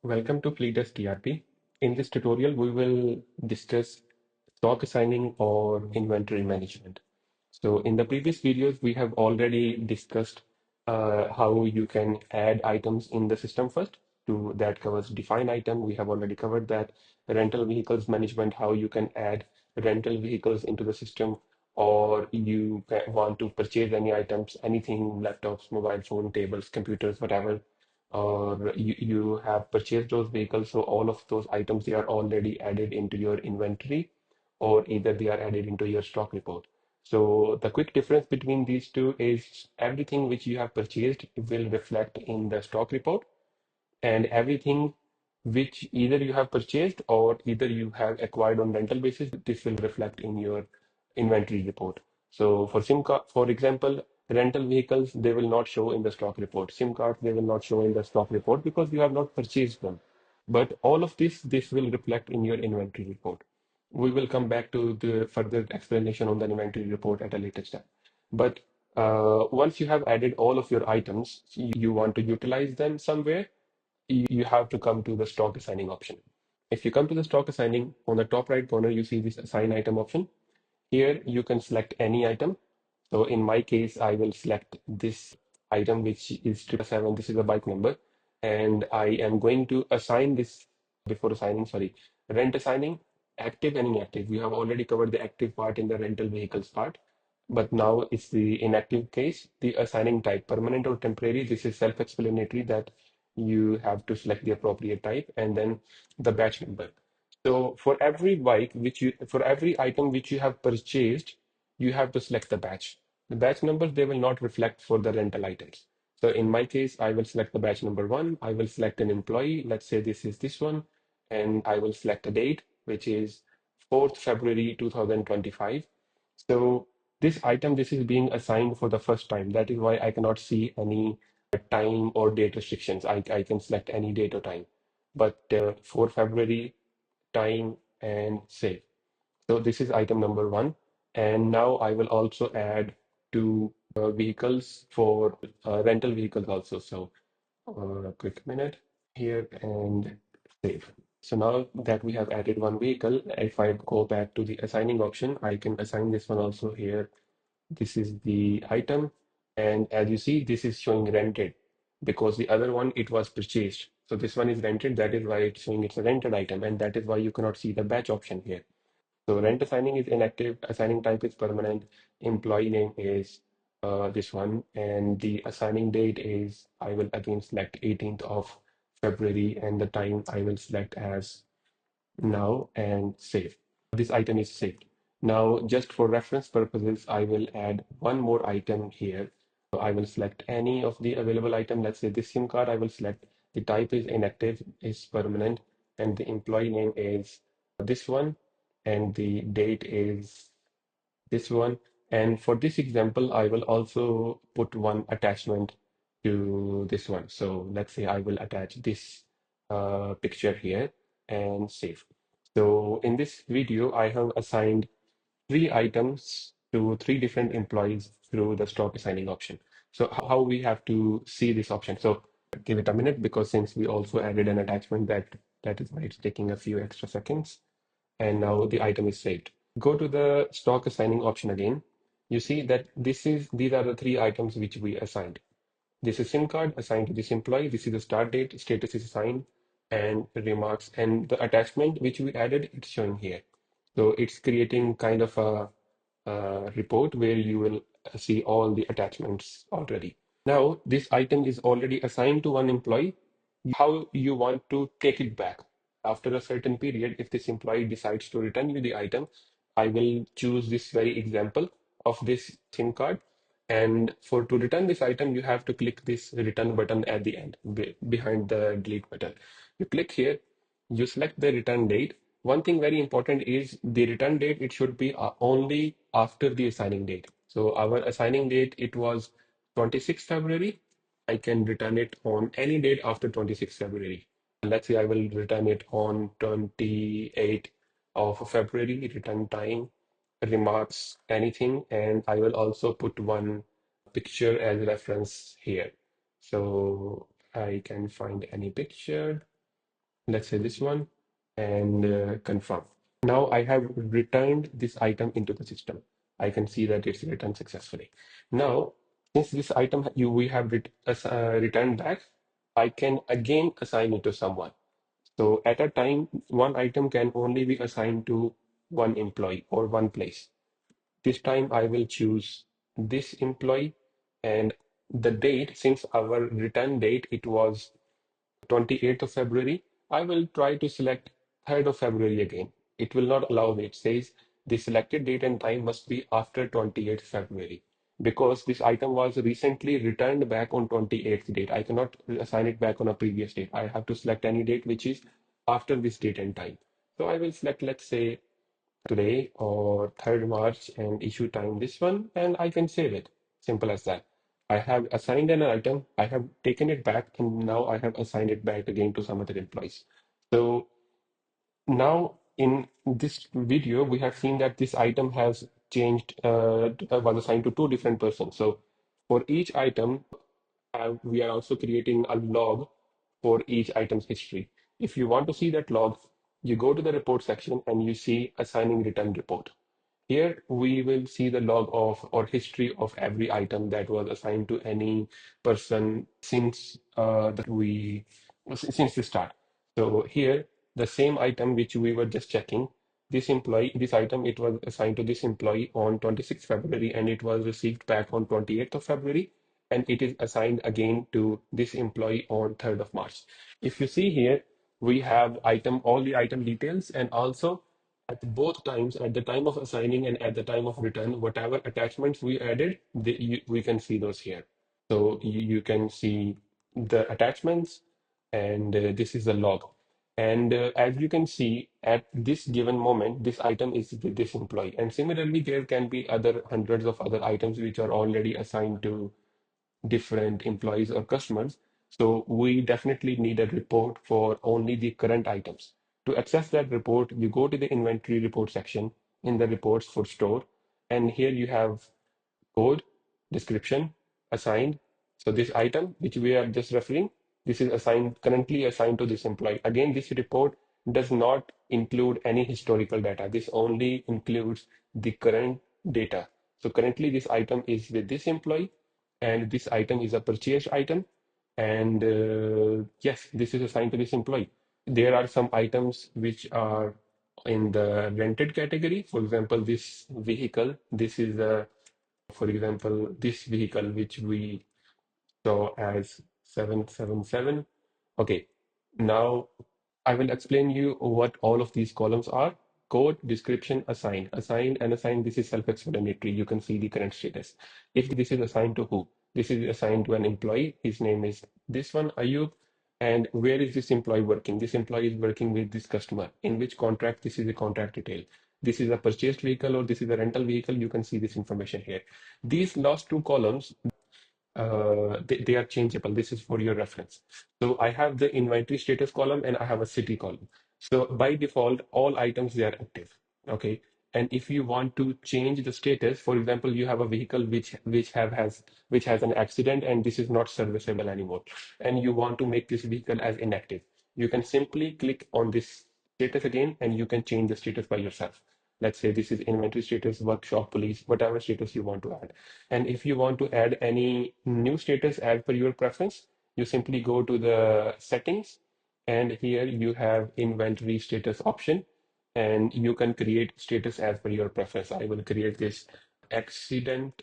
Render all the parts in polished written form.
Welcome to FleetDesks ERP. In this tutorial, we will discuss stock assigning or inventory management. So in the previous videos, we have already discussed how you can add items in the system first. That covers define item. We have already covered that. Rental vehicles management, how you can add rental vehicles into the system, or you want to purchase any items, anything, laptops, mobile phone, tables, computers, whatever, or you have purchased those vehicles. So all of those items, they are already added into your inventory, or either they are added into your stock report. So the quick difference between these two is everything which you have purchased will reflect in the stock report, and everything which either you have purchased or either you have acquired on rental basis, this will reflect in your inventory report. So for SIM card, for example, rental vehicles, they will not show in the stock report. SIM cards, they will not show in the stock report because you have not purchased them. But all of this will reflect in your inventory report. We will come back to the further explanation on the inventory report at a later step. But once you have added all of your items, you want to utilize them somewhere, you have to come to the stock assigning option. If you come to the stock assigning, on the top right corner, you see this assign item option. Here you can select any item. So in my case, I will select this item, which is 777. This is the bike number. And I am going to assign this before assigning, sorry, rent assigning, active and inactive. We have already covered the active part in the rental vehicles part. But now it's the inactive case, the assigning type, permanent or temporary. This is self-explanatory that you have to select the appropriate type and then the batch number. So for every item which you have purchased, you have to select the batch. The batch numbers, they will not reflect for the rental items. So in my case, I will select the batch number one. I will select an employee. Let's say this is this one. And I will select a date, which is 4th February 2025. So this item, this is being assigned for the first time. That is why I cannot see any time or date restrictions. I can select any date or time. But for February, time, and save. So this is item number one. And now I will also add two vehicles for rental vehicles also. So a quick minute here and save. So now that we have added one vehicle, if I go back to the assigning option, I can assign this one also here. This is the item. And as you see, this is showing rented because the other one, it was purchased. So this one is rented. That is why it's showing it's a rented item. And that is why you cannot see the batch option here. So rent assigning is inactive, assigning type is permanent, employee name is this one, and the assigning date is, I will again select 18th of February, and the time I will select as now and save. This item is saved. Now, just for reference purposes, I will add one more item here. So I will select any of the available item. Let's say this SIM card, I will select the type is inactive, is permanent, and the employee name is this one, and the date is this one. And for this example, I will also put one attachment to this one. So let's say I will attach this picture here and save. So in this video, I have assigned three items to three different employees through the stock assigning option. So how we have to see this option? So give it a minute because since we also added an attachment, that is why it's taking a few extra seconds. And now the item is saved. Go to the stock assigning option again. You see that these are the three items which we assigned. This is SIM card assigned to this employee. This is the start date, status is assigned, and remarks. And the attachment which we added, it's showing here. So it's creating kind of a report where you will see all the attachments already. Now, this item is already assigned to one employee. How you want to take it back. After a certain period, if this employee decides to return you the item, I will choose this very example of this SIM card. And for to return this item, you have to click this return button at the end, behind the delete button. You click here, you select the return date. One thing very important is the return date, it should be only after the assigning date. So our assigning date, it was 26th February. I can return it on any date after 26th February. Let's say I will return it on 28th of February, return time, remarks, anything, and I will also put one picture as reference here. So I can find any picture. let's say this one, and confirm. Now I have returned this item into the system. I can see that it's returned successfully. Now, since this item we have returned back, I can again assign it to someone. So at a time, one item can only be assigned to one employee or one place. This time I will choose this employee, and the date, since our return date, it was 28th of February, I will try to select 3rd of February again. It will not allow me. It says the selected date and time must be after 28th February because this item was recently returned back on 28th date. I cannot assign it back on a previous date. I have to select any date which is after this date and time. So I will select, let's say, today or 3rd March and issue time this one, and I can save it. Simple as that. I have assigned an item, I have taken it back, and now I have assigned it back again to some other employees. So now in this video, we have seen that this item has changed, was assigned to two different persons. So for each item, we are also creating a log for each item's history. If you want to see that log, you go to the report section and you see assigning return report. Here we will see the log of or history of every item that was assigned to any person since since the start. So here the same item which we were just checking, this item, it was assigned to this employee on 26th February and it was received back on 28th of February, and it is assigned again to this employee on 3rd of March. If you see here, we have all the item details, and also at both times, at the time of assigning and at the time of return, whatever attachments we added, we can see those here. So you can see the attachments, and this is the log. And as you can see, at this given moment, this item is with this employee. And similarly, there can be other hundreds of other items which are already assigned to different employees or customers. So we definitely need a report for only the current items. To access that report, you go to the inventory report section in the reports for store, and here you have code, description, assigned. So this item which we are just referring, this is currently assigned to this employee. Again, this report does not include any historical data. This only includes the current data. So currently this item is with this employee, and this item is a purchased item. And yes, this is assigned to this employee. There are some items which are in the rented category. For example, this vehicle, this is a for example, this vehicle, which we saw as 777. Okay, now I will explain you what all of these columns are. Code, description, assign. Assign and assign, this is self-explanatory. You can see the current status. If this is assigned to who? This is assigned to an employee. His name is this one, Ayub. And where is this employee working? This employee is working with this customer. In which contract? This is the contract detail. This is a purchased vehicle or this is a rental vehicle. You can see this information here. These last two columns, they are changeable. This is for your reference. So I have the inventory status column and I have a city column. So by default, all items, they are active. Okay. And if you want to change the status, for example, you have a vehicle which has an accident and this is not serviceable anymore, and you want to make this vehicle as inactive, you can simply click on this status again and you can change the status by yourself. Let's say this is inventory status, workshop, police, whatever status you want to add. And if you want to add any new status as per your preference, you simply go to the settings, and here you have inventory status option, and you can create status as per your preference. I will create this accident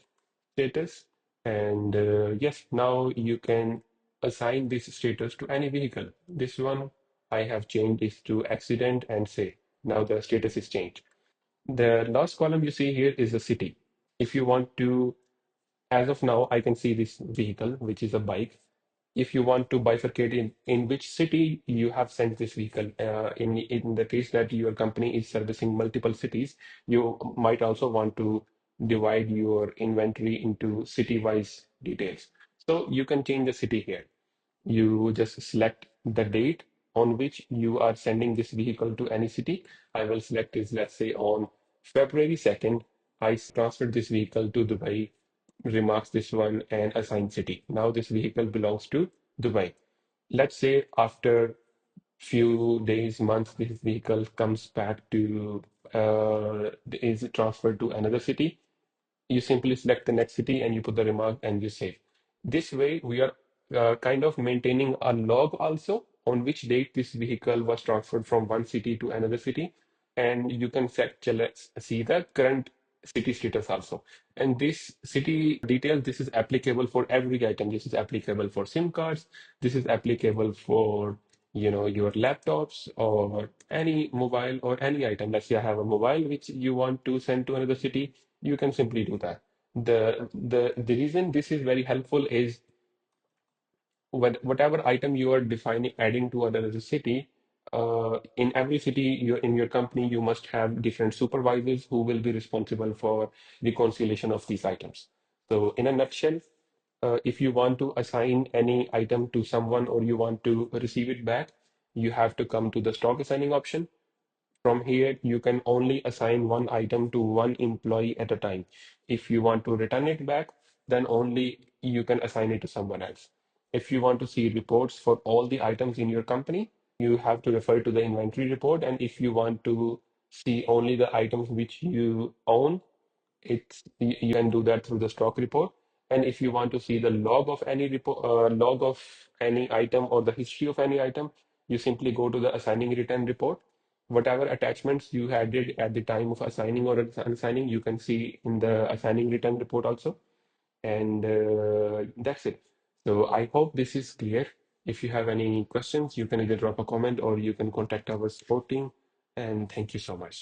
status, and yes, now you can assign this status to any vehicle. This one I have changed this to accident and say, now the status is changed. The last column you see here is the city. If you want to, as of now, I can see this vehicle, which is a bike. If you want to bifurcate in which city you have sent this vehicle, in the case that your company is servicing multiple cities, you might also want to divide your inventory into city-wise details. So you can change the city here. You just select the date on which you are sending this vehicle to any city. I will select is, let's say, on February 2nd, I transferred this vehicle to Dubai, remarks this one, and assign city. Now this vehicle belongs to Dubai. Let's say after few days, months, this vehicle comes back to is transferred to another city, you simply select the next city and you put the remark and you save. This way, we are kind of maintaining a log also on which date this vehicle was transferred from one city to another city. And you can see the current city status also. And this city details, this is applicable for every item. This is applicable for SIM cards. This is applicable for your laptops or any mobile or any item. Let's say I have a mobile which you want to send to another city, you can simply do that. The reason this is very helpful is whatever item you are defining adding to another city, in every city in your company you must have different supervisors who will be responsible for reconciliation of these items. So in a nutshell, if you want to assign any item to someone or you want to receive it back, you have to come to the stock assigning option. From here, you can only assign one item to one employee at a time. If you want to return it back, then only you can assign it to someone else. If you want to see reports for all the items in your company, you have to refer to the inventory report. And if you want to see only the items which you own, you can do that through the stock report. And if you want to see the log of any report, log of any item or the history of any item, you simply go to the assigning return report. Whatever attachments you added at the time of assigning or unassigning, you can see in the assigning return report also. And that's it. So I hope this is clear. If you have any questions, you can either drop a comment or you can contact our support team. And thank you so much.